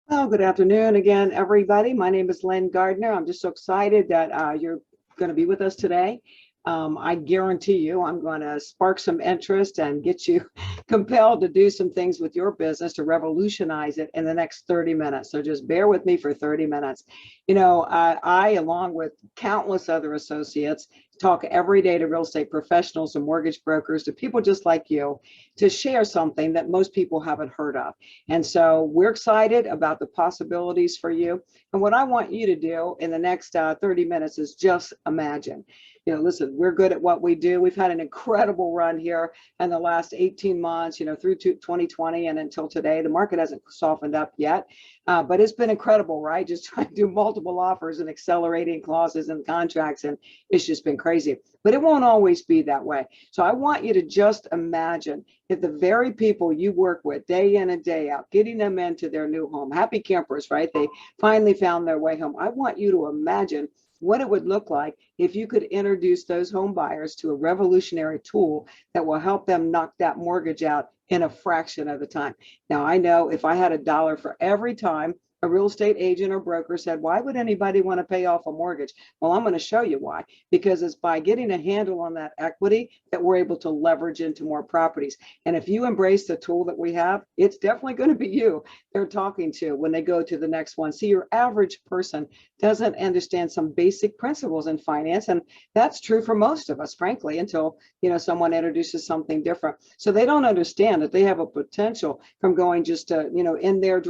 Well, good afternoon again, everybody. My name is Len Gardner. I'm just so excited that you're going to be with us today. I guarantee you I'm going to spark some interest and get you compelled to do some things with your business to revolutionize it in the next 30 minutes. So just bear with me for 30 minutes. I, along with countless other associates, talk every day to real estate professionals and mortgage brokers, to people just like you, to share something that most people haven't heard of. And so we're excited about the possibilities for you. And what I want you to do in the next 30 minutes is just imagine. Listen, we're good at what we do. We've had an incredible run here in the last 18 months, through 2020 and until today. The market hasn't softened up yet, but it's been incredible, right? Just trying to do multiple offers and accelerating clauses and contracts, and it's just been crazy. But it won't always be that way. So I want you to just imagine if the very people you work with day in and day out, getting them into their new home, happy campers, right? They finally found their way home. I want you to imagine what it would look like if you could introduce those home buyers to a revolutionary tool that will help them knock that mortgage out in a fraction of the time. Now, I know if I had a dollar for every time a real estate agent or broker said, why would anybody want to pay off a mortgage? Well, I'm going to show you why, because it's by getting a handle on that equity that we're able to leverage into more properties. And if you embrace the tool that we have, it's definitely going to be you they're talking to when they go to the next one. See, your average person doesn't understand some basic principles in finance. And that's true for most of us, frankly, until, someone introduces something different. So they don't understand that they have a potential from going just to, in their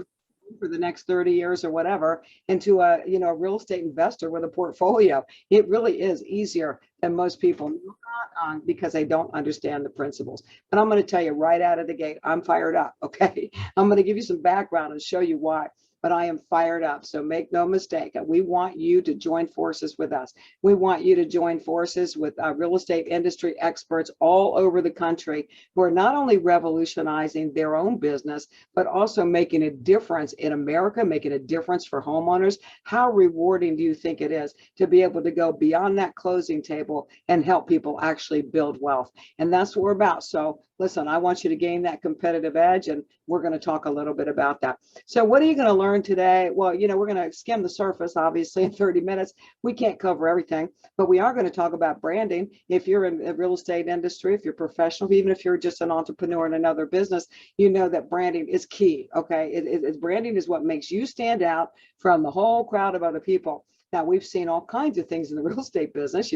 for the next 30 years or whatever into a real estate investor with a portfolio. It really is easier than most people because they don't understand the principles. But I'm going to tell you right out of the gate, I'm fired up. Okay, I'm going to give you some background and show you why. But I am fired up. So make no mistake. We want you to join forces with us. We want you to join forces with real estate industry experts all over the country who are not only revolutionizing their own business, but also making a difference in America, making a difference for homeowners. How rewarding do you think it is to be able to go beyond that closing table and help people actually build wealth? And that's what we're about. So listen, I want you to gain that competitive edge, and we're going to talk a little bit about that. So what are you going to learn today? Well, we're going to skim the surface, obviously, in 30 minutes. We can't cover everything, but we are going to talk about branding. If you're in the real estate industry, if you're professional, even if you're just an entrepreneur in another business, you know that branding is key, okay? Branding is what makes you stand out from the whole crowd of other people. Now, we've seen all kinds of things in the real estate business.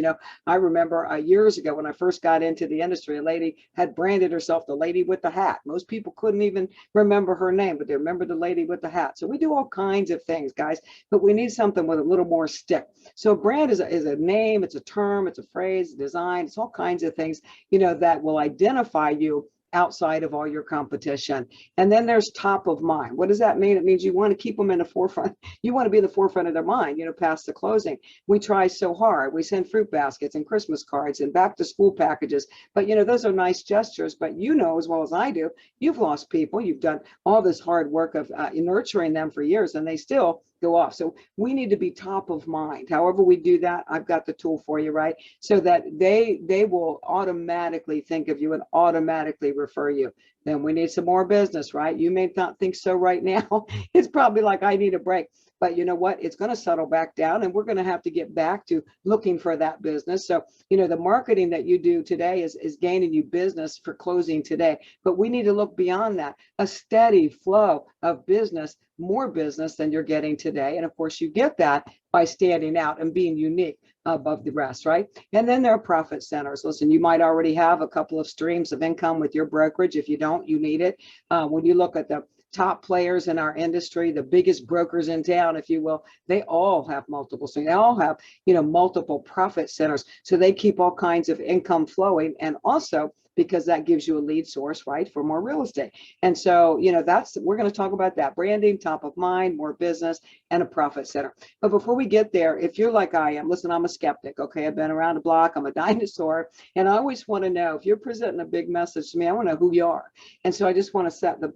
I remember years ago when I first got into the industry, a lady had branded herself the lady with the hat. Most people couldn't even remember her name, but they remember the lady with the hat. So we do all kinds of things, guys, but we need something with a little more stick. So brand is a name, it's a term, it's a phrase, design, it's all kinds of things, that will identify you outside of all your competition. And then there's top of mind. What does that mean? It means you want to keep them in the forefront. You want to be in the forefront of their mind, past the closing. We try so hard. We send fruit baskets and Christmas cards and back to school packages. But, those are nice gestures. But as well as I do, you've lost people. You've done all this hard work of nurturing them for years, and they still go off. So we need to be top of mind. However we do that, I've got the tool for you, right? So that they will automatically think of you and automatically refer you. Then we need some more business, right? You may not think so right now. It's probably like, I need a break. But you know what? It's going to settle back down, and we're going to have to get back to looking for that business. So, the marketing that you do today is gaining you business for closing today. But we need to look beyond that, a steady flow of business, more business than you're getting today. And of course, you get that by standing out and being unique above the rest, right? And then there are profit centers. Listen, you might already have a couple of streams of income with your brokerage. If you don't, you need it. When you look at the top players in our industry, the biggest brokers in town, if you will, they all have multiple streams. They all have, multiple profit centers. So they keep all kinds of income flowing. And also, because that gives you a lead source, right, for more real estate. And so, we're going to talk about that: branding, top of mind, more business, and a profit center. But before we get there, if you're like I am, listen, I'm a skeptic. Okay, I've been around the block. I'm a dinosaur, and I always want to know, if you're presenting a big message to me, I want to know who you are. And so I just want to set the,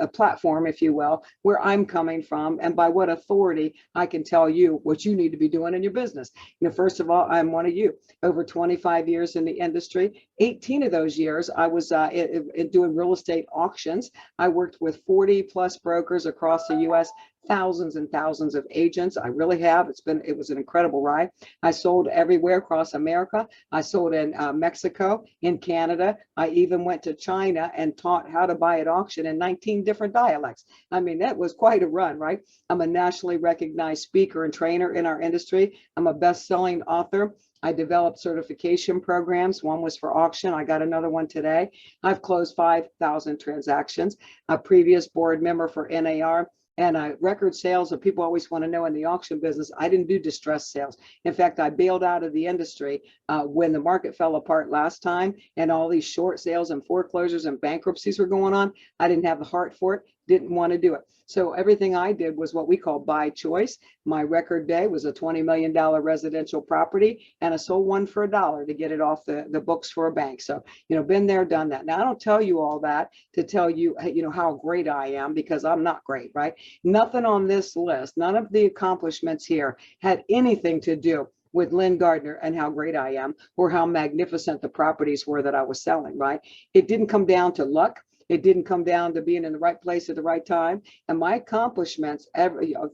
a platform, if you will, where I'm coming from, and by what authority I can tell you what you need to be doing in your business. First of all, I'm one of you, over 25 years in the industry. 18 of those years, I was doing real estate auctions. I worked with 40 plus brokers across the US, thousands and thousands of agents. I really have. It was an incredible ride. I sold everywhere across America. I sold in Mexico, in Canada. I even went to China and taught how to buy at auction in 19 different dialects. I mean, that was quite a run, right? I'm a nationally recognized speaker and trainer in our industry. I'm a best-selling author. I developed certification programs. One was for auction. I got another one today. I've closed 5,000 transactions. A previous board member for NAR, and record sales. Of people always want to know in the auction business, I didn't do distressed sales. In fact, I bailed out of the industry when the market fell apart last time and all these short sales and foreclosures and bankruptcies were going on. I didn't have the heart for it, didn't want to do it. So everything I did was what we call by choice. My record day was a $20 million residential property, and I sold one for $1 to get it off the books for a bank. So, been there, done that. Now, I don't tell you all that to tell you, how great I am, because I'm not great, right? Nothing on this list, none of the accomplishments here had anything to do with Lynn Gardner and how great I am, or how magnificent the properties were that I was selling, right? It didn't come down to luck. It didn't come down to being in the right place at the right time. And my accomplishments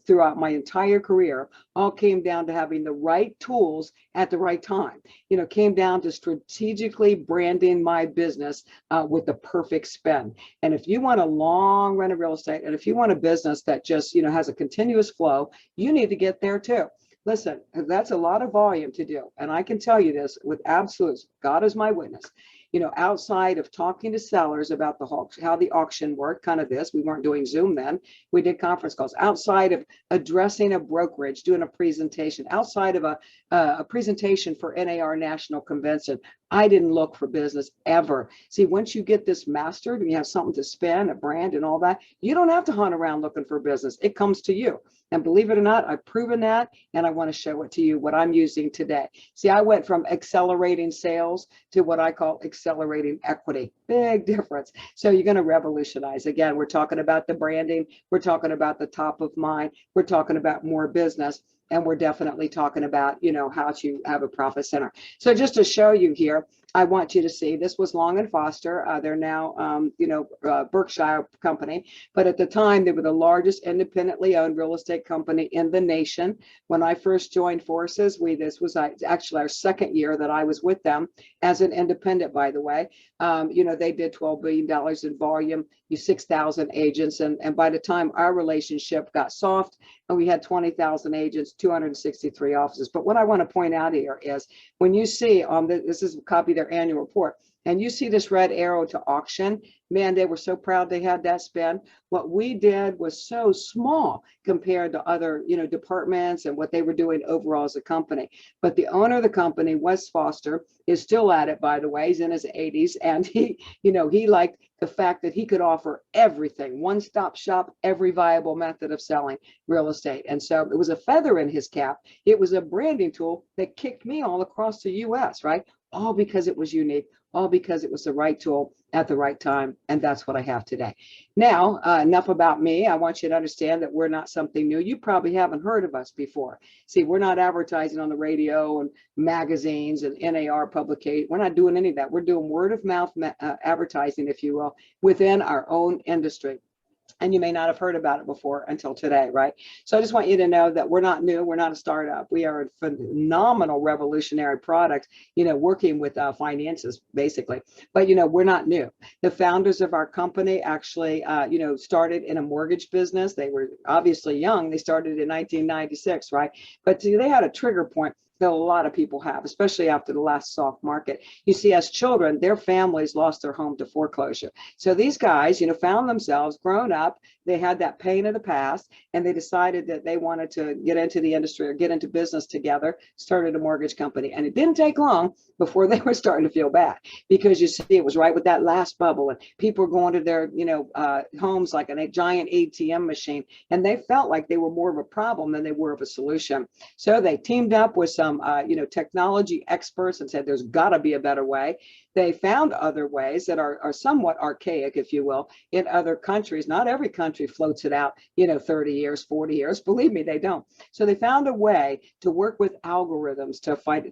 throughout my entire career all came down to having the right tools at the right time. Came down to strategically branding my business with the perfect spend. And if you want a long run of real estate, and if you want a business that just, has a continuous flow, you need to get there too. Listen, that's a lot of volume to do. And I can tell you this with absolutes, God is my witness. Outside of talking to sellers about how the auction worked, kind of this, we weren't doing Zoom then, we did conference calls. Outside of addressing a brokerage, doing a presentation, outside of a presentation for NAR National Convention, I didn't look for business ever. See, once you get this mastered and you have something to spend, a brand and all that, you don't have to hunt around looking for business. It comes to you. And believe it or not, I've proven that, and I want to show it to you, what I'm using today. See, I went from accelerating sales to what I call accelerating equity. Big difference. So you're going to revolutionize. Again, we're talking about the branding. We're talking about the top of mind. We're talking about more business. And we're definitely talking about, how to have a profit center. So just to show you here, I want you to see, this was Long and Foster. They're now, Berkshire company. But at the time, they were the largest independently owned real estate company in the nation. When I first joined forces, this was actually our second year that I was with them as an independent, by the way. They did $12 billion in volume, 6,000 agents. And by the time our relationship got soft, and we had 20,000 agents, 263 offices. But what I want to point out here is when you see this is a copy of their annual report, and you see this red arrow to auction, man, they were so proud they had that spend. What we did was so small compared to other, departments and what they were doing overall as a company. But the owner of the company, Wes Foster, is still at it, by the way. He's in his 80s, and he liked the fact that he could offer everything, one-stop shop, every viable method of selling real estate. And so it was a feather in his cap. It was a branding tool that kicked me all across the US, right? All because it was unique, all because it was the right tool at the right time. And that's what I have today. Now, enough about me. I want you to understand that we're not something new. You probably haven't heard of us before. See, we're not advertising on the radio and magazines and NAR publication. We're not doing any of that. We're doing word of mouth advertising, if you will, within our own industry. And you may not have heard about it before until today, right? So I just want you to know that we're not new. We're not a startup. We are a phenomenal revolutionary product, working with finances, basically. But, we're not new. The founders of our company actually, started in a mortgage business. They were obviously young. They started in 1996, right? But see, they had a trigger point that a lot of people have, especially after the last soft market. You see, as children, their families lost their home to foreclosure. So these guys, found themselves grown up. They had that pain of the past, and they decided that they wanted to get into the industry or get into business together, started a mortgage company. And it didn't take long before they were starting to feel bad, because you see, it was right with that last bubble, and people were going to their, homes like a giant ATM machine, and they felt like they were more of a problem than they were of a solution. So they teamed up with some some, technology experts and said, there's got to be a better way. They found other ways that are somewhat archaic, if you will, in other countries. Not every country floats it out, 30 years, 40 years. Believe me, they don't. So they found a way to work with algorithms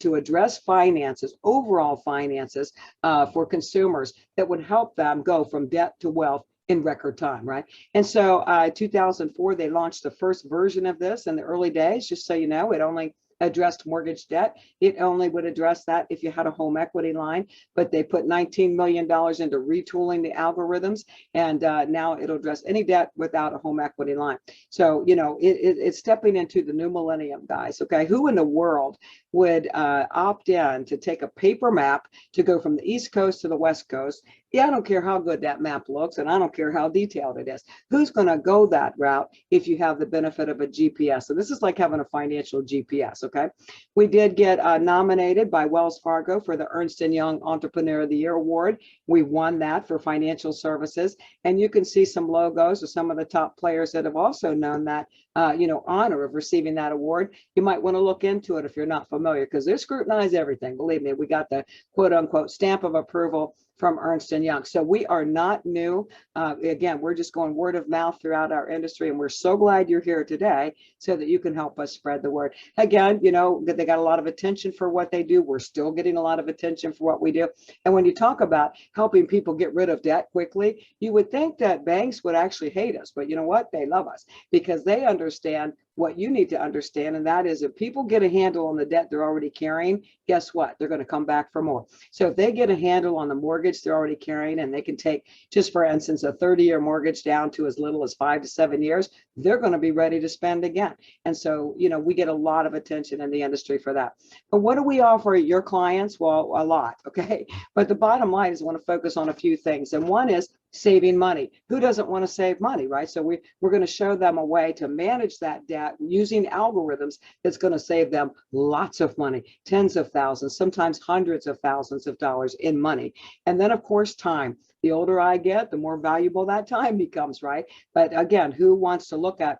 to address finances, overall finances for consumers that would help them go from debt to wealth in record time, right? And so 2004, they launched the first version of this in the early days. Just so you know, it only addressed mortgage debt. It only would address that if you had a home equity line, but they put $19 million into retooling the algorithms, and now it'll address any debt without a home equity line. So, it's stepping into the new millennium, guys, okay? Who in the world would opt in to take a paper map to go from the East Coast to the West Coast? Yeah, I don't care how good that map looks, and I don't care how detailed it is. Who's going to go that route if you have the benefit of a GPS? So this is like having a financial GPS, okay? We did get nominated by Wells Fargo for the Ernst & Young Entrepreneur of the Year Award. We won that for financial services, and you can see some logos of some of the top players that have also known that honor of receiving that award. You might want to look into it if you're not familiar, because they scrutinize everything. Believe me, we got the quote unquote stamp of approval from Ernst & Young. So we are not new. Again, we're just going word of mouth throughout our industry, and we're so glad you're here today so that you can help us spread the word. Again, they got a lot of attention for what they do. We're still getting a lot of attention for what we do. And when you talk about helping people get rid of debt quickly, you would think that banks would actually hate us, but you know what? They love us because they understand what you need to understand, and that is if people get a handle on the debt they're already carrying, guess what? They're going to come back for more. So if they get a handle on the mortgage they're already carrying, and they can take, just for instance, a 30-year mortgage down to as little as 5 to 7 years, they're going to be ready to spend again. And so, we get a lot of attention in the industry for that. But what do we offer your clients? Well, a lot, okay? But the bottom line is I want to focus on a few things. And one is saving money. Who doesn't want to save money, right? So we're going to show them a way to manage that debt using algorithms that's going to save them lots of money, tens of thousands, sometimes hundreds of thousands of dollars in money. And then, of course, time. The older I get, the more valuable that time becomes, right? But again, who wants to look at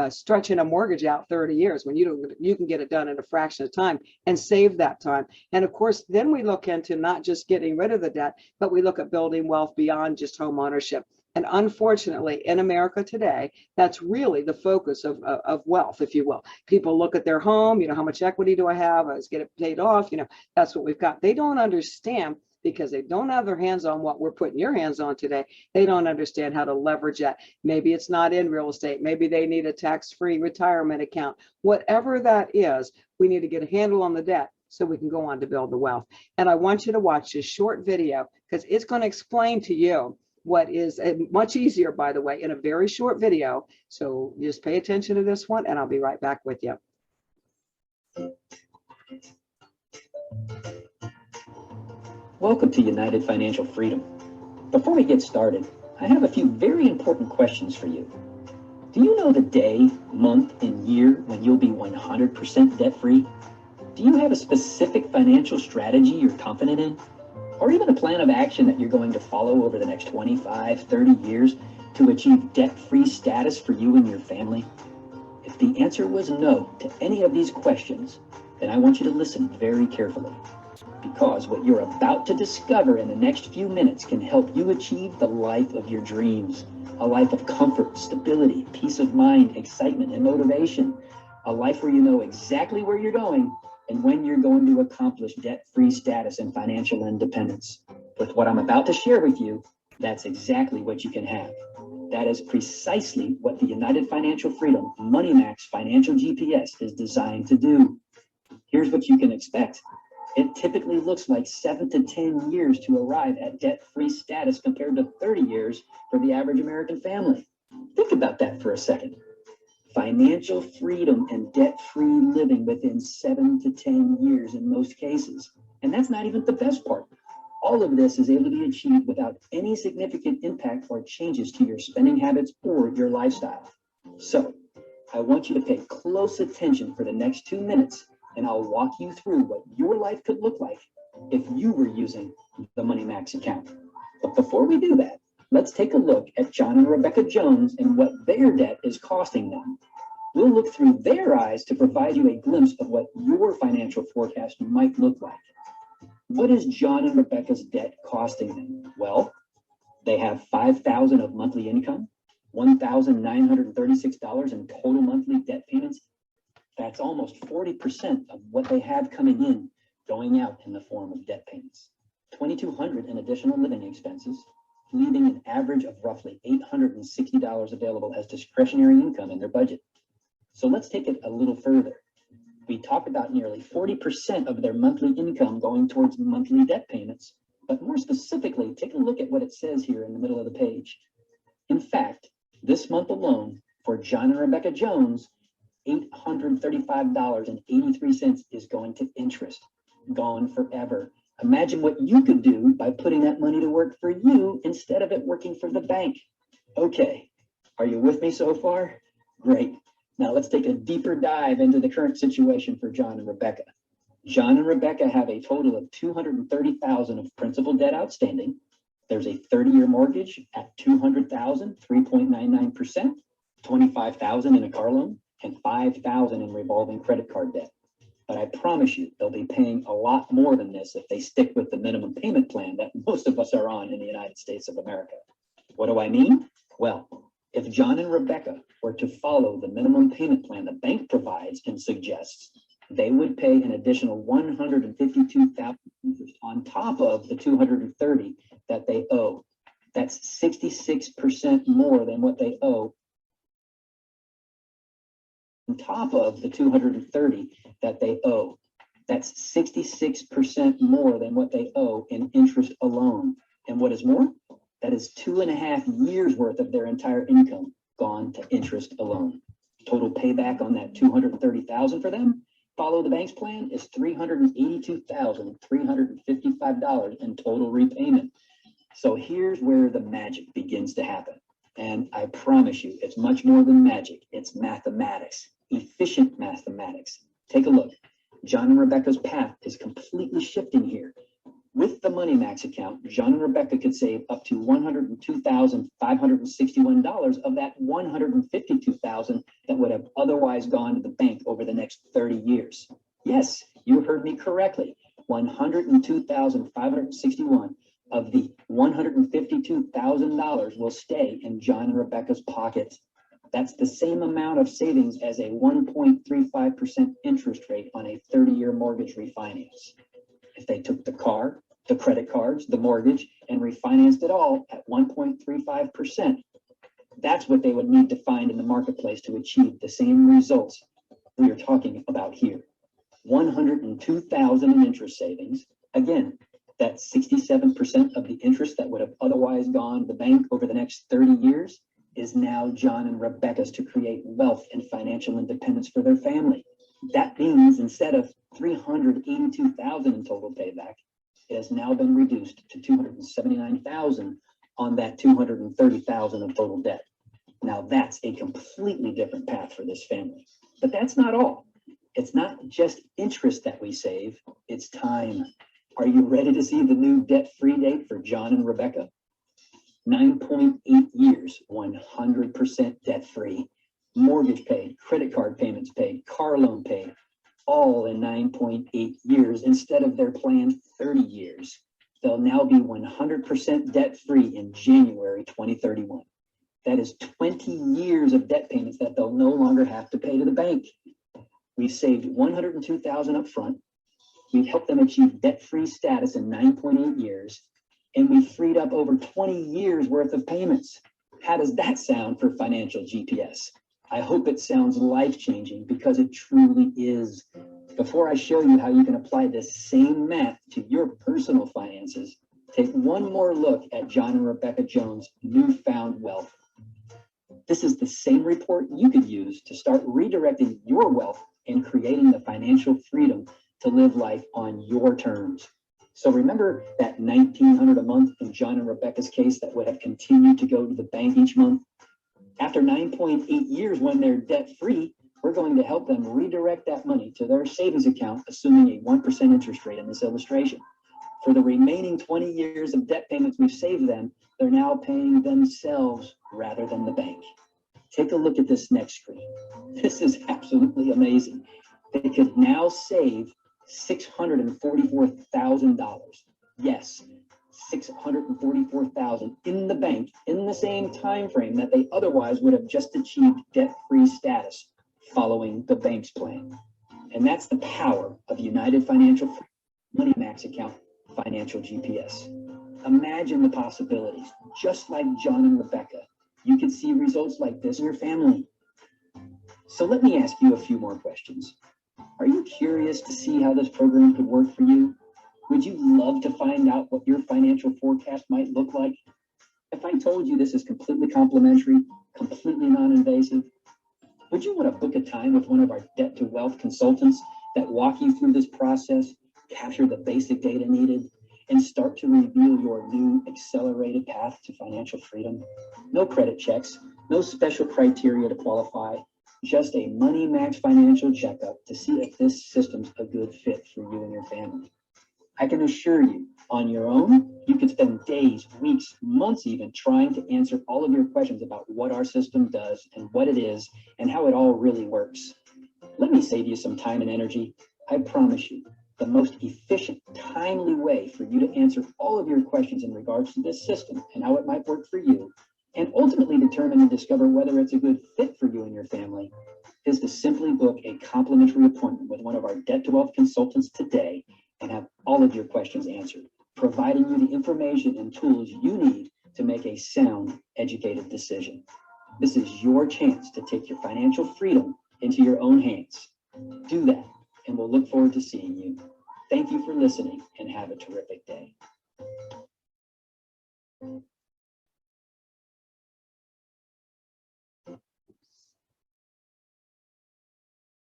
stretching a mortgage out 30 years when you can get it done in a fraction of time and save that time? And of course, then we look into not just getting rid of the debt, but we look at building wealth beyond just home ownership. And unfortunately, in America today, that's really the focus of wealth, if you will. People look at their home, how much equity do I have? Let's get it paid off. That's what we've got. They don't understand, because they don't have their hands on what we're putting your hands on today. They don't understand how to leverage that. Maybe it's not in real estate. Maybe they need a tax-free retirement account. Whatever that is, we need to get a handle on the debt so we can go on to build the wealth. And I want you to watch this short video because it's going to explain to you what is much easier, by the way, in a very short video. So just pay attention to this one, and I'll be right back with you. Welcome to United Financial Freedom. Before we get started, I have a few very important questions for you. Do you know the day, month, and year when you'll be 100% debt-free? Do you have a specific financial strategy you're confident in? Or even a plan of action that you're going to follow over the next 25, 30 years to achieve debt-free status for you and your family? If the answer was no to any of these questions, then I want you to listen very carefully. Because what you're about to discover in the next few minutes can help you achieve the life of your dreams. A life of comfort, stability, peace of mind, excitement, and motivation. A life where you know exactly where you're going and when you're going to accomplish debt-free status and financial independence. With what I'm about to share with you, that's exactly what you can have. That is precisely what the United Financial Freedom Money Max Financial GPS is designed to do. Here's what you can expect. It typically looks like 7 to 10 years to arrive at debt-free status compared to 30 years for the average American family. Think about that for a second. Financial freedom and debt-free living within 7 to 10 years in most cases. And that's not even the best part. All of this is able to be achieved without any significant impact or changes to your spending habits or your lifestyle. So, I want you to pay close attention for the next 2 minutes, and I'll walk you through what your life could look like if you were using the Money Max account. But before we do that, let's take a look at John and Rebecca Jones and what their debt is costing them. We'll look through their eyes to provide you a glimpse of what your financial forecast might look like. What is John and Rebecca's debt costing them? Well, they have $5,000 of monthly income, $1,936 in total monthly debt payments. That's almost 40% of what they have coming in, going out in the form of debt payments. $2,200 in additional living expenses, leaving an average of roughly $860 available as discretionary income in their budget. So let's take it a little further. We talked about nearly 40% of their monthly income going towards monthly debt payments, but more specifically, take a look at what it says here in the middle of the page. In fact, this month alone, for John and Rebecca Jones, $835.83 is going to interest, gone forever. Imagine what you could do by putting that money to work for you instead of it working for the bank. Okay, are you with me so far? Great. Now let's take a deeper dive into the current situation for John and Rebecca. John and Rebecca have a total of $230,000 of principal debt outstanding. There's a 30-year mortgage at $200,000, 3.99%, $25,000 in a car loan, and $5,000 in revolving credit card debt. But I promise you, they'll be paying a lot more than this if they stick with the minimum payment plan that most of us are on in the United States of America. What do I mean? Well, if John and Rebecca were to follow the minimum payment plan the bank provides and suggests, they would pay an additional $152,000 on top of the $230,000 that they owe. That's 66% more than what they owe. On top of the $230,000 that they owe. That's 66% more than what they owe in interest alone. And what is more, that is 2.5 years worth of their entire income gone to interest alone. Total payback on that $230,000 for them, follow the bank's plan, is $382,355 in total repayment. So here's where the magic begins to happen. And I promise you, it's much more than magic. It's mathematics, efficient mathematics. Take a look. John and Rebecca's path is completely shifting here. With the Money Max account, John and Rebecca could save up to $102,561 of that $152,000 that would have otherwise gone to the bank over the next 30 years. Yes, you heard me correctly. $102,561 of the $152,000 will stay in John and Rebecca's pockets. That's the same amount of savings as a 1.35% interest rate on a 30-year mortgage refinance. If they took the car, the credit cards, the mortgage, and refinanced it all at 1.35%, that's what they would need to find in the marketplace to achieve the same results we are talking about here. $102,000 in interest savings. Again, that's 67% of the interest that would have otherwise gone to the bank over the next 30 years is now John and Rebecca's to create wealth and financial independence for their family. That means instead of $382,000 in total payback, it has now been reduced to $279,000 on that $230,000 of total debt. Now that's a completely different path for this family. But that's not all. It's not just interest that we save, it's time. Are you ready to see the new debt-free date for John and Rebecca? 9.8 years, 100% debt-free. Mortgage paid, credit card payments paid, car loan paid, all in 9.8 years instead of their planned 30 years. They'll now be 100% debt-free in January 2031. That is 20 years of debt payments that they'll no longer have to pay to the bank. We've saved $102,000 up front. We've helped them achieve debt-free status in 9.8 years, and we've freed up over 20 years worth of payments. How does that sound for financial GPS? I hope it sounds life-changing because it truly is. Before I show you how you can apply this same math to your personal finances, take one more look at John and Rebecca Jones' newfound wealth. This is the same report you could use to start redirecting your wealth and creating the financial freedom to live life on your terms. So remember that $1,900 a month in John and Rebecca's case that would have continued to go to the bank each month? After 9.8 years, when they're debt-free, we're going to help them redirect that money to their savings account, assuming a 1% interest rate in this illustration. For the remaining 20 years of debt payments we've saved them, they're now paying themselves rather than the bank. Take a look at this next screen. This is absolutely amazing. They could now save $644,000. Yes, $644,000 in the bank in the same time frame that they otherwise would have just achieved debt-free status following the bank's plan. And that's the power of United Financial Money Max account financial GPS. Imagine the possibilities. Just like John and Rebecca, you could see results like this in your family. So let me ask you a few more questions. Are you curious to see how this program could work for you? Would you love to find out what your financial forecast might look like? If I told you this is completely complimentary, completely non-invasive, would you want to book a time with one of our debt to wealth consultants that walk you through this process, capture the basic data needed, and start to reveal your new accelerated path to financial freedom? No credit checks, no special criteria to qualify, just a Money Max financial checkup to see if this system's a good fit for you and your family. I can assure you, on your own, you could spend days, weeks, months even trying to answer all of your questions about what our system does and what it is and how it all really works. Let me save you some time and energy. I promise you, the most efficient, timely way for you to answer all of your questions in regards to this system and how it might work for you, and ultimately determine and discover whether it's a good fit for you and your family, is to simply book a complimentary appointment with one of our Debt to Wealth consultants today and have all of your questions answered, providing you the information and tools you need to make a sound, educated decision. This is your chance to take your financial freedom into your own hands. Do that, and we'll look forward to seeing you. Thank you for listening, and have a terrific day.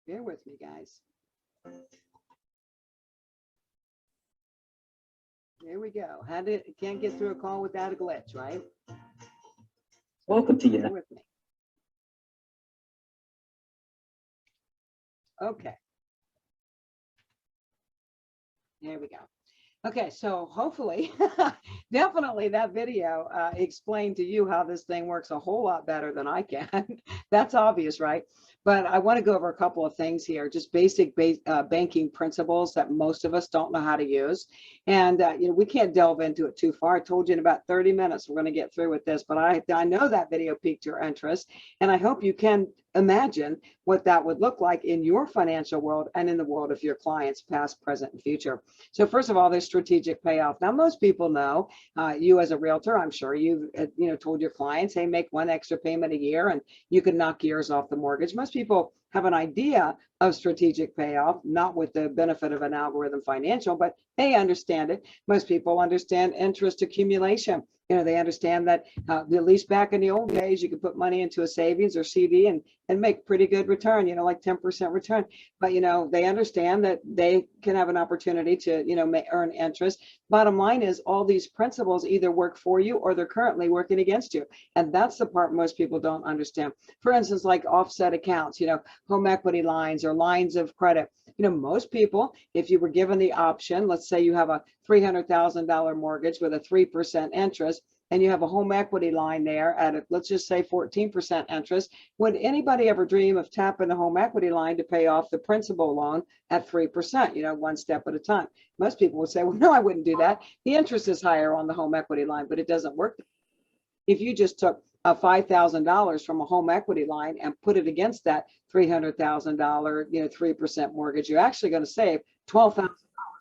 Bear with me, guys. There we go. Can't get through a call without a glitch, right? Welcome to Bear United. with me. Okay. There we go. Okay, so hopefully, definitely that video explained to you how this thing works a whole lot better than I can. That's obvious, right? But I want to go over a couple of things here, just basic banking principles that most of us don't know how to use. And, we can't delve into it too far. I told you in about 30 minutes, we're going to get through with this, but I know that video piqued your interest, and I hope you can imagine what that would look like in your financial world and in the world of your clients, past, present, and future. So first of all, there's strategic payoff. Now, most people know, you as a realtor, I'm sure you've told your clients, hey, make one extra payment a year and you can knock years off the mortgage. Most people have an idea of strategic payoff, not with the benefit of an algorithm financial, but they understand it. Most people understand interest accumulation. They understand that at least back in the old days, you could put money into a savings or CD and make pretty good return, like 10% return. But, they understand that they can have an opportunity to, earn interest. Bottom line is all these principles either work for you or they're currently working against you. And that's the part most people don't understand. For instance, like offset accounts, home equity lines or lines of credit. Most people, if you were given the option, let's say you have a $300,000 mortgage with a 3% interest, and you have a home equity line there at, let's just say 14% interest, would anybody ever dream of tapping the home equity line to pay off the principal loan at 3%, one step at a time? Most people would say, well, no, I wouldn't do that. The interest is higher on the home equity line, but it doesn't work. If you just took $5,000 from a home equity line and put it against that $300,000, 3% mortgage, you're actually going to save $12,000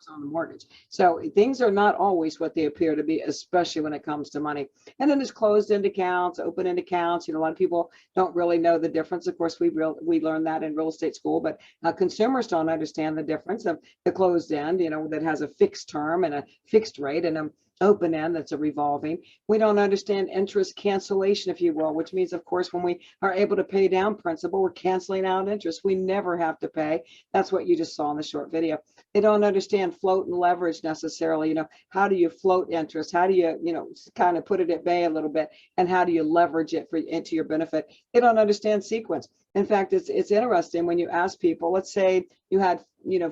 on the mortgage. So things are not always what they appear to be, especially when it comes to money. And then there's closed-end accounts, open-end accounts. A lot of people don't really know the difference. Of course, we learned that in real estate school, but consumers don't understand the difference of the closed-end, that has a fixed term and a fixed rate, and open end that's a revolving. We don't understand interest cancellation, if you will, which means, of course, when we are able to pay down principal, we're canceling out interest. We never have to pay. That's what you just saw in the short video. They don't understand float and leverage necessarily. How do you float interest? How do you, kind of put it at bay a little bit? And how do you leverage it into your benefit? They don't understand sequence. In fact, it's interesting when you ask people, let's say you had,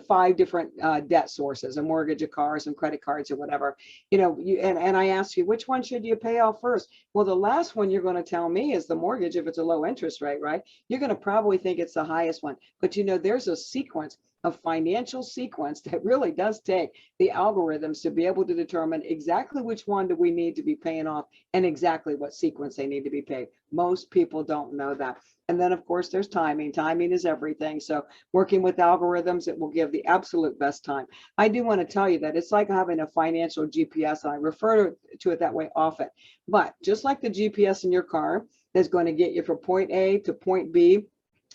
5 different debt sources, a mortgage, a car, some credit cards or whatever, and I ask you, which one should you pay off first? Well, the last one you're going to tell me is the mortgage if it's a low interest rate, right? You're going to probably think it's the highest one, but there's a sequence, a financial sequence that really does take the algorithms to be able to determine exactly which one do we need to be paying off and exactly what sequence they need to be paid. Most people don't know that. And then, of course, there's timing. Timing is everything. So working with algorithms, it will give the absolute best time. I do want to tell you that it's like having a financial GPS, and I refer to it that way often. But just like the GPS in your car is going to get you from point A to point B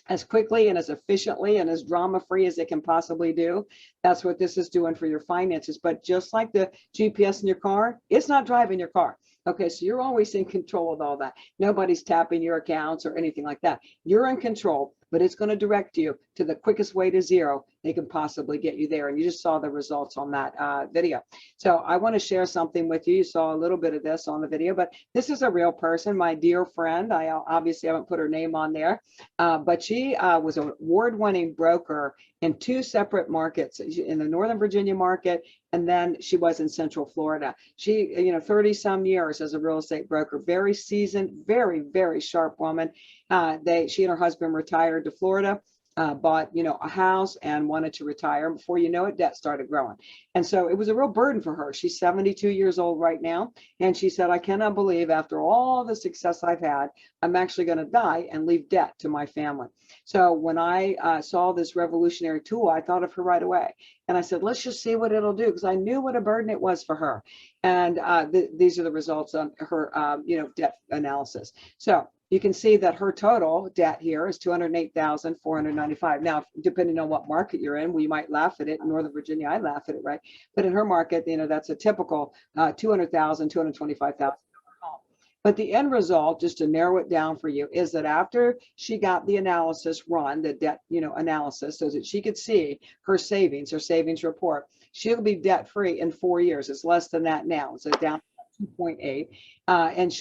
as quickly and as efficiently and as drama-free as it can possibly do, that's what this is doing for your finances. But just like the GPS in your car, it's not driving your car. Okay, so you're always in control of all that. Nobody's tapping your accounts or anything like that. You're in control, but it's going to direct you to the quickest way to zero they can possibly get you there. And you just saw the results on that video. So I want to share something with you. You saw a little bit of this on the video, but this is a real person, my dear friend. I obviously haven't put her name on there, but she was an award-winning broker in 2 separate markets, in the Northern Virginia market, and then she was in Central Florida. She, 30 some years as a real estate broker, very seasoned, very, very sharp woman. She and her husband retired to Florida, bought, a house and wanted to retire. Before you know it, debt started growing. And so it was a real burden for her. She's 72 years old right now. And she said, I cannot believe after all the success I've had, I'm actually going to die and leave debt to my family. So when I saw this revolutionary tool, I thought of her right away. And I said, let's just see what it'll do, because I knew what a burden it was for her. And these are the results on her, debt analysis. So you can see that her total debt here is $208,495. Now, depending on what market you're in, we might laugh at it. In Northern Virginia, I laugh at it, right? But in her market, that's a typical $200,000, $225,000. But the end result, just to narrow it down for you, is that after she got the analysis run, the debt, analysis, so that she could see her savings report, she'll be debt-free in 4 years. It's less than that now. So down 2.8, and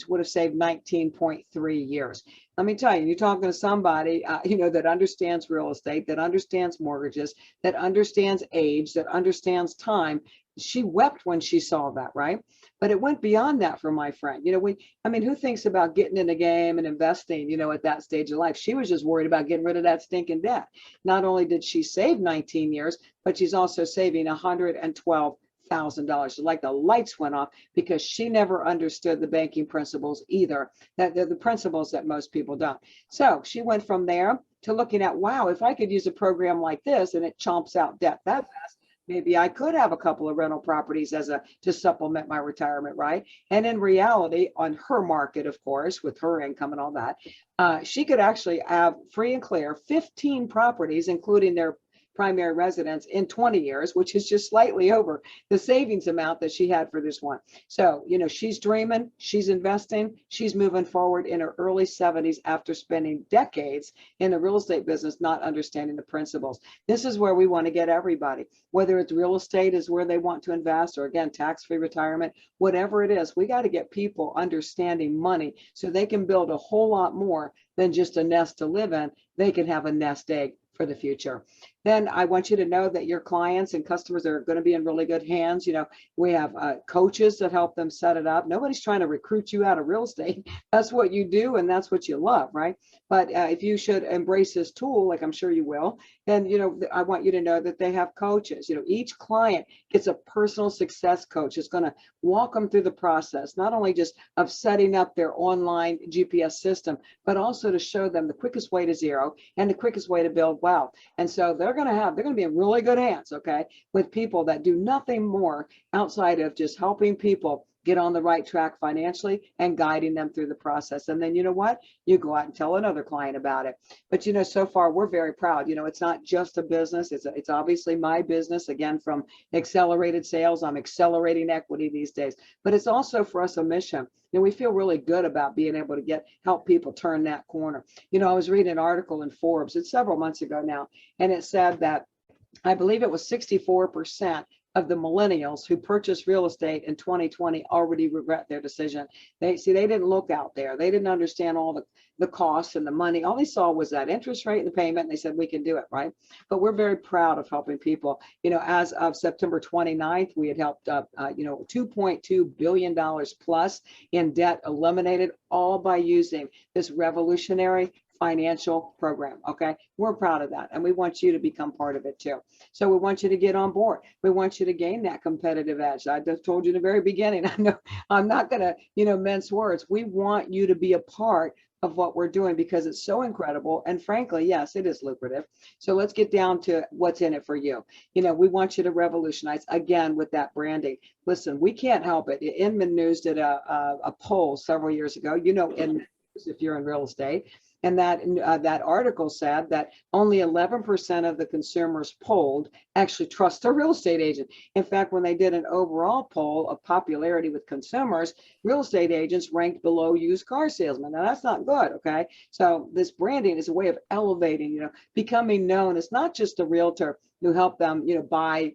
would have saved 19.3 years. Let me tell you, you're talking to somebody, that understands real estate, that understands mortgages, that understands age, that understands time. She wept when she saw that, right? But it went beyond that for my friend. Who thinks about getting in the game and investing, at that stage of life? She was just worried about getting rid of that stinking debt. Not only did she save 19 years, but she's also saving $112,000. Like the lights went off, because she never understood the banking principles either. That they're the principles that most people don't. So she went from there to looking at, wow, if I could use a program like this and it chomps out debt that fast, maybe I could have a couple of rental properties to supplement my retirement, right? And in reality, on her market, of course, with her income and all that, she could actually have free and clear 15 properties, including their primary residence, in 20 years, which is just slightly over the savings amount that she had for this one. So, she's dreaming, she's investing, she's moving forward in her early 70s after spending decades in the real estate business, not understanding the principles. This is where we want to get everybody, whether it's real estate is where they want to invest, or again, tax-free retirement, whatever it is, we got to get people understanding money so they can build a whole lot more than just a nest to live in. They can have a nest egg for the future. Then I want you to know that your clients and customers are going to be in really good hands. We have coaches that help them set it up. Nobody's trying to recruit you out of real estate. That's what you do, and that's what you love, right? But if you should embrace this tool, like I'm sure you will, then, I want you to know that they have coaches. Each client gets a personal success coach that's going to walk them through the process, not only just of setting up their online GPS system, but also to show them the quickest way to zero and the quickest way to build wealth. And so they're going to be in really good hands, okay, with people that do nothing more outside of just helping people get on the right track financially and guiding them through the process. And then, you know what? You go out and tell another client about it. But, so far we're very proud. It's not just a business. It's obviously my business. Again, from accelerated sales, I'm accelerating equity these days. But it's also for us a mission. We feel really good about being able to help people turn that corner. I was reading an article in Forbes, it's several months ago now, and it said that I believe it was 64% of the millennials who purchased real estate in 2020 already regret their decision. They didn't look out there. They didn't understand all the costs and the money. All they saw was that interest rate and the payment, and they said, we can do it, right? But we're very proud of helping people. As of September 29th, we had helped $2.2 billion plus in debt eliminated, all by using this revolutionary financial program. Okay, we're proud of that, and we want you to become part of it too. So we want you to get on board. We want you to gain that competitive edge. I just told you in the very beginning. I know I'm not going to mince words. We want you to be a part of what we're doing because it's so incredible, and frankly, yes, it is lucrative. So let's get down to what's in it for you. We want you to revolutionize again with that branding. Listen, we can't help it. Inman News did a poll several years ago. Inman News, if you're in real estate. And that article said that only 11% of the consumers polled actually trust their real estate agent. In fact, when they did an overall poll of popularity with consumers, real estate agents ranked below used car salesmen. Now that's not good, okay? So this branding is a way of elevating, becoming known as not just a realtor who help them, buy,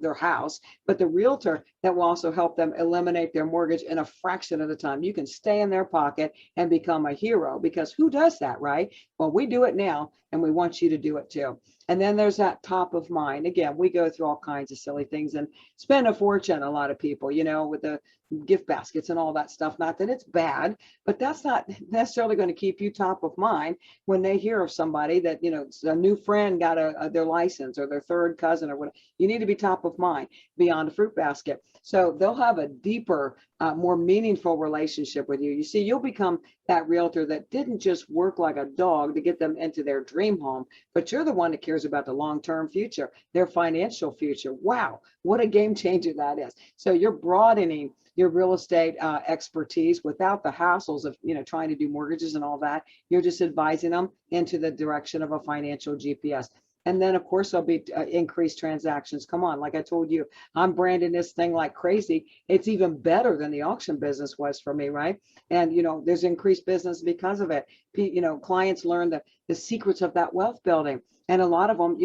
their house, but the realtor that will also help them eliminate their mortgage in a fraction of the time. You can stay in their pocket and become a hero, because who does that, right? Well, we do it now, and we want you to do it too. And then there's that top of mind. Again, we go through all kinds of silly things and spend a fortune, a lot of people, with the gift baskets and all that stuff. Not that it's bad, but that's not necessarily going to keep you top of mind when they hear of somebody that, a new friend got their license, or their third cousin, or whatever. You need to be top of mind beyond a fruit basket. So they'll have a deeper, more meaningful relationship with you. You see, you'll become that realtor that didn't just work like a dog to get them into their dream home, but you're the one that cares about the long-term future, their financial future. Wow, what a game changer that is. So you're broadening your real estate expertise without the hassles of trying to do mortgages and all that. You're just advising them into the direction of a financial GPS. And then, of course, there'll be increased transactions. Come on, like I told you, I'm branding this thing like crazy. It's even better than the auction business was for me, right? And, there's increased business because of it. Clients learn the secrets of that wealth building. And a lot of them,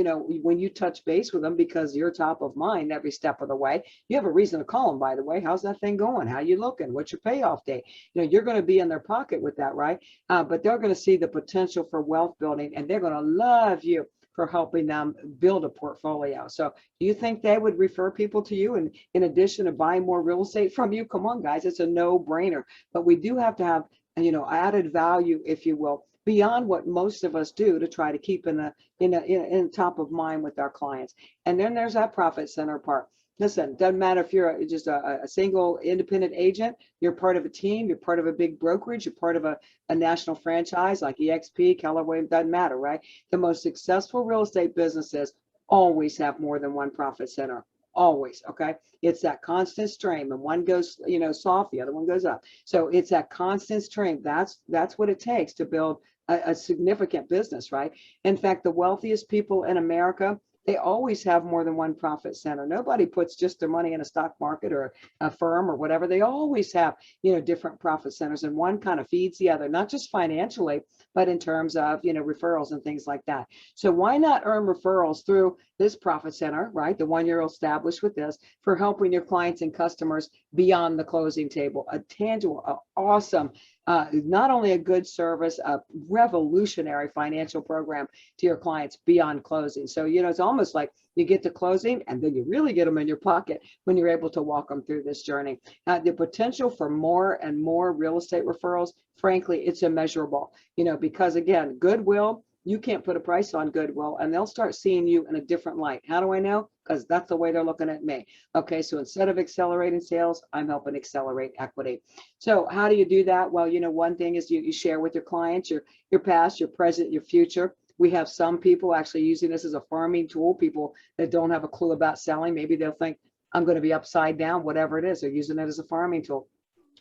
when you touch base with them, because you're top of mind every step of the way, you have a reason to call them, by the way. How's that thing going? How you looking? What's your payoff date? You're going to be in their pocket with that, right? But they're going to see the potential for wealth building, and they're going to love you for helping them build a portfolio. So do you think they would refer people to you, and in addition to buying more real estate from you? Come on, guys, it's a no-brainer. But we do have to have, added value, if you will, beyond what most of us do to try to keep in top of mind with our clients. And then there's that profit center part. Listen, doesn't matter if you're just a single independent agent, you're part of a team, you're part of a big brokerage, you're part of a national franchise like EXP, Keller Williams, doesn't matter, right? The most successful real estate businesses always have more than one profit center. Always, okay? It's that constant stream, and one goes, soft, the other one goes up. So it's that constant stream. That's what it takes to build a significant business, right? In fact, the wealthiest people in America, they always have more than one profit center. Nobody puts just their money in a stock market or a firm or whatever. They always have, different profit centers, and one kind of feeds the other, not just financially, but in terms of, referrals and things like that. So why not earn referrals through this profit center, right? The one you're established with this, for helping your clients and customers beyond the closing table, a tangible, awesome, not only a good service, a revolutionary financial program to your clients beyond closing. So, it's almost like you get to closing, and then you really get them in your pocket when you're able to walk them through this journey. The potential for more and more real estate referrals, frankly, it's immeasurable, because again, goodwill, you can't put a price on goodwill, and they'll start seeing you in a different light. How do I know? Because that's the way they're looking at me. Okay, so instead of accelerating sales, I'm helping accelerate equity. So how do you do that? Well, one thing is you share with your clients your past, your present, your future. We have some people actually using this as a farming tool, people that don't have a clue about selling. Maybe they'll think, I'm going to be upside down, whatever it is. They're using it as a farming tool.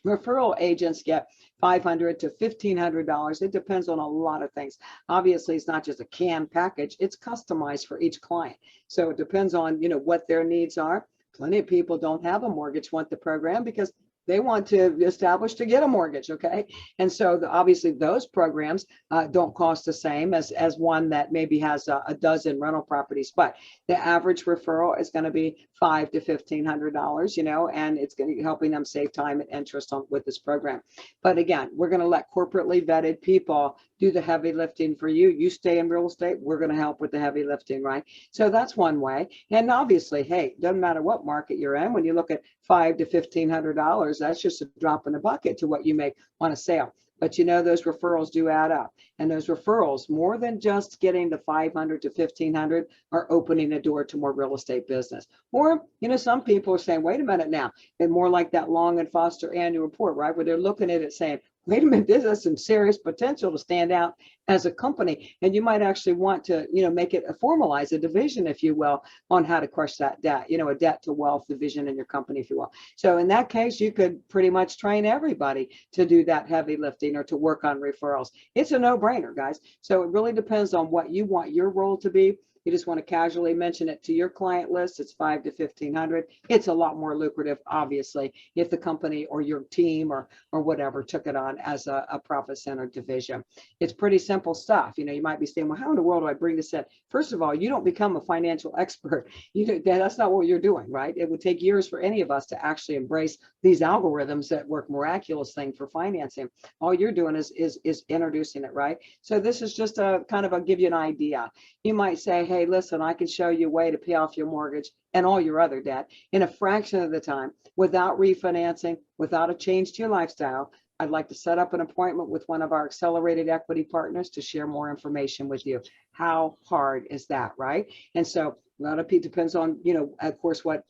Referral agents get $500 to $1,500. It depends on a lot of things. Obviously, it's not just a canned package. It's customized for each client. So it depends on, what their needs are. Plenty of people don't have a mortgage, want the program because they want to establish to get a mortgage, okay? And so obviously those programs don't cost the same as one that maybe has a dozen rental properties, but the average referral is going to be $500 to $1,500, you know, and it's going to be helping them save time and interest on with this program. But again, we're going to let corporately vetted people do the heavy lifting for you. You stay in real estate, we're going to help with the heavy lifting, right? So that's one way. And obviously, hey, doesn't matter what market you're in, when you look at $500 to $1,500, that's just a drop in the bucket to what you make on a sale. But you know, those referrals do add up. And those referrals, more than just getting the 500 to 1,500, are opening a door to more real estate business. Or, you know, some people are saying, wait a minute now, and more like that Long and Foster annual report, right? Where they're looking at it saying, wait a minute, this has some serious potential to stand out as a company. And you might actually want to, you know, make it formalize a division, if you will, on how to crush that debt, you know, a debt to wealth division in your company, if you will. So in that case, you could pretty much train everybody to do that heavy lifting or to work on referrals. It's a no-brainer, guys. So it really depends on what you want your role to be. You just want to casually mention it to your client list. It's $500 to $1,500. It's a lot more lucrative, obviously, if the company or your team or whatever took it on as a profit center division. It's pretty simple stuff. You know, you might be saying, well, how in the world do I bring this in? First of all, you don't become a financial expert. That's not what you're doing, right? It would take years for any of us to actually embrace these algorithms that work miraculous thing for financing. All you're doing is introducing it, right? So this is just a kind of give you an idea. You might say, hey, listen, I can show you a way to pay off your mortgage and all your other debt in a fraction of the time without refinancing, without a change to your lifestyle. I'd like to set up an appointment with one of our accelerated equity partners to share more information with you. How hard is that, right? And so a lot of people, depends on, you know, of course, what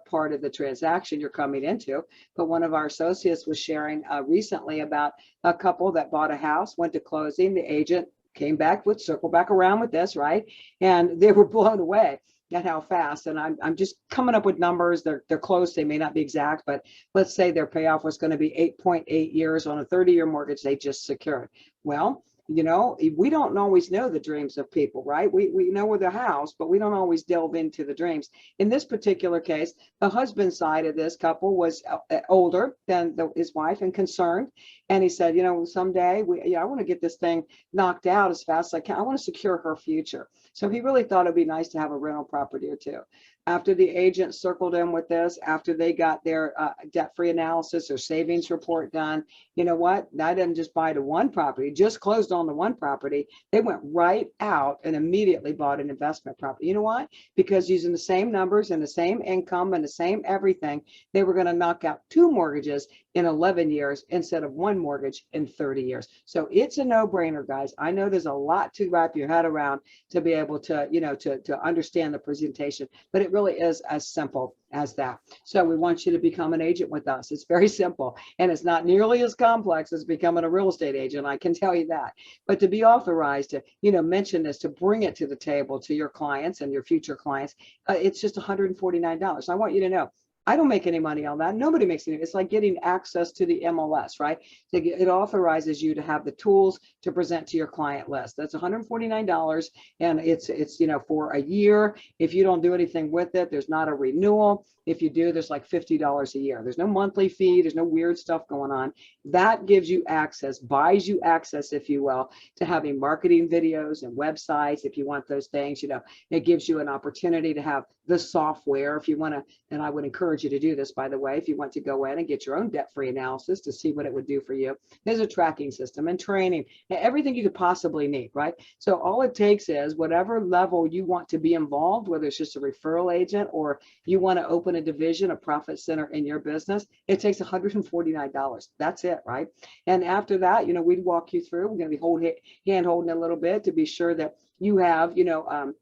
part of the transaction you're coming into. But one of our associates was sharing recently about a couple that bought a house, went to closing, the agent came back with, circle back around with this, right? And they were blown away at how fast. And I'm just coming up with numbers. They're close. They may not be exact, but let's say their payoff was going to be 8.8 years on a 30-year mortgage they just secured. Well, you know, we don't always know the dreams of people, right? We know where the house, but we don't always delve into the dreams. In this particular case, the husband side of this couple was older than his wife and concerned. And he said, you know, someday I want to get this thing knocked out as fast as I can. I want to secure her future. So he really thought it'd be nice to have a rental property or two. After the agent circled in with this, after they got their debt-free analysis or savings report done, you know what? I didn't just buy the one property, just closed on the one property. They went right out and immediately bought an investment property. You know why? Because using the same numbers and the same income and the same everything, they were going to knock out 2 mortgages in 11 years instead of 1 mortgage in 30 years. So it's a no-brainer, guys. I know there's a lot to wrap your head around to be able to, you know, to understand the presentation, but it really is as simple as that. So we want you to become an agent with us. It's very simple, and it's not nearly as complex as becoming a real estate agent, I can tell you that. But to be authorized to, you know, mention this, to bring it to the table to your clients and your future clients, it's just $149. I want you to know, I don't make any money on that. Nobody makes any. It's like getting access to the MLS, right? It authorizes you to have the tools to present to your client list. That's $149, and it's you know, for a year. If you don't do anything with it, there's not a renewal. If you do, there's like $50 a year. There's no monthly fee. There's no weird stuff going on. That gives you access, buys you access, if you will, to having marketing videos and websites. If you want those things, you know, it gives you an opportunity to have the software if you want to. And I would encourage you to do this, by the way, if you want to go in and get your own debt-free analysis to see what it would do for you. There's a tracking system and training, and everything you could possibly need, right? So all it takes is whatever level you want to be involved, whether it's just a referral agent or you want to open a division, a profit center in your business, it takes $149. That's it, right? And after that, you know, we'd walk you through. We're going to be hand holding a little bit to be sure that you have, you know,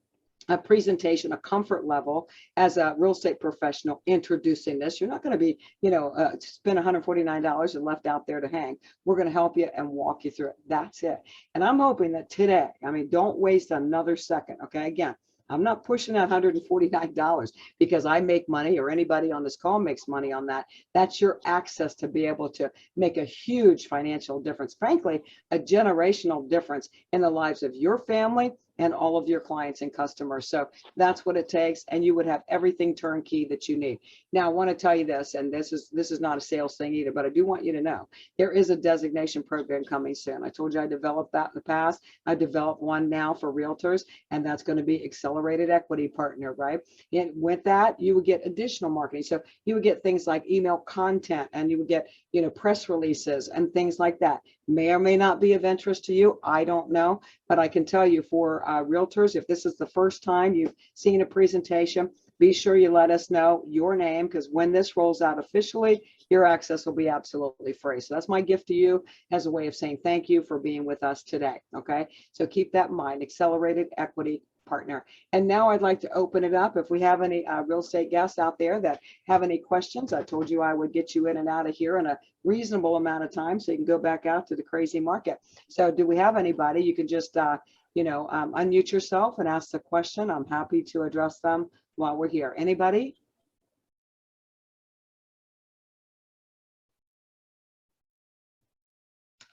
a presentation, a comfort level as a real estate professional introducing this. You're not going to be, you know, spend $149 and left out there to hang. We're going to help you and walk you through it. That's it. And I'm hoping that today, I mean, don't waste another second. Okay. Again, I'm not pushing that $149 because I make money or anybody on this call makes money on that. That's your access to be able to make a huge financial difference, frankly, a generational difference in the lives of your family and all of your clients and customers. So that's what it takes, and you would have everything turnkey that you need. Now, I want to tell you this, and this is not a sales thing either, but I do want you to know there is a designation program coming soon. I told you I developed that in the past. I developed one now for realtors, and that's going to be accelerated equity partner, right? And with that, you would get additional marketing. So you would get things like email content, and you would get, press releases and things like that. May or may not be of interest to you. I don't know, but I can tell you for realtors, if this is the first time you've seen a presentation, be sure you let us know your name, because when this rolls out officially, your access will be absolutely free. So that's my gift to you as a way of saying thank you for being with us today. Okay, so keep that in mind. Accelerated equity partner. And now I'd like to open it up. If we have any real estate guests out there that have any questions, I told you I would get you in and out of here in a reasonable amount of time so you can go back out to the crazy market. So do we have anybody? You can just, unmute yourself and ask the question. I'm happy to address them while we're here. Anybody?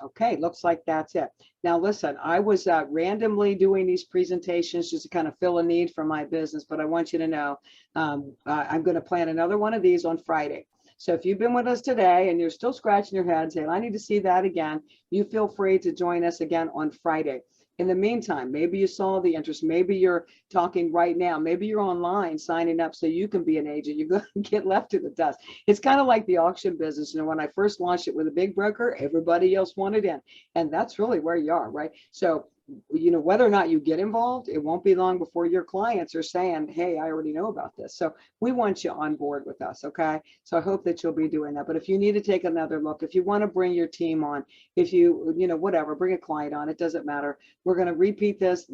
Okay, looks like that's it. Now, listen, I was randomly doing these presentations just to kind of fill a need for my business, but I want you to know I'm going to plan another one of these on Friday. So if you've been with us today and you're still scratching your head saying, I need to see that again, you feel free to join us again on Friday. In the meantime, maybe you saw the interest, maybe you're talking right now, maybe you're online signing up so you can be an agent. You're going to get left in the dust. It's kind of like the auction business. When I first launched it with a big broker, everybody else wanted in. And that's really where you are, right? So, whether or not you get involved, it won't be long before your clients are saying, hey, I already know about this. So we want you on board with us, okay? So I hope that you'll be doing that. But if you need to take another look, if you want to bring your team on, if you, whatever, bring a client on, it doesn't matter. We're going to repeat this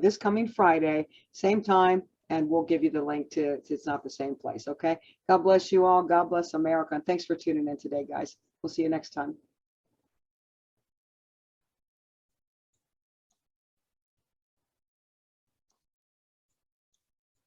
this coming Friday, same time, and we'll give you the link to it's not the same place, okay? God bless you all. God bless America. And thanks for tuning in today, guys. We'll see you next time.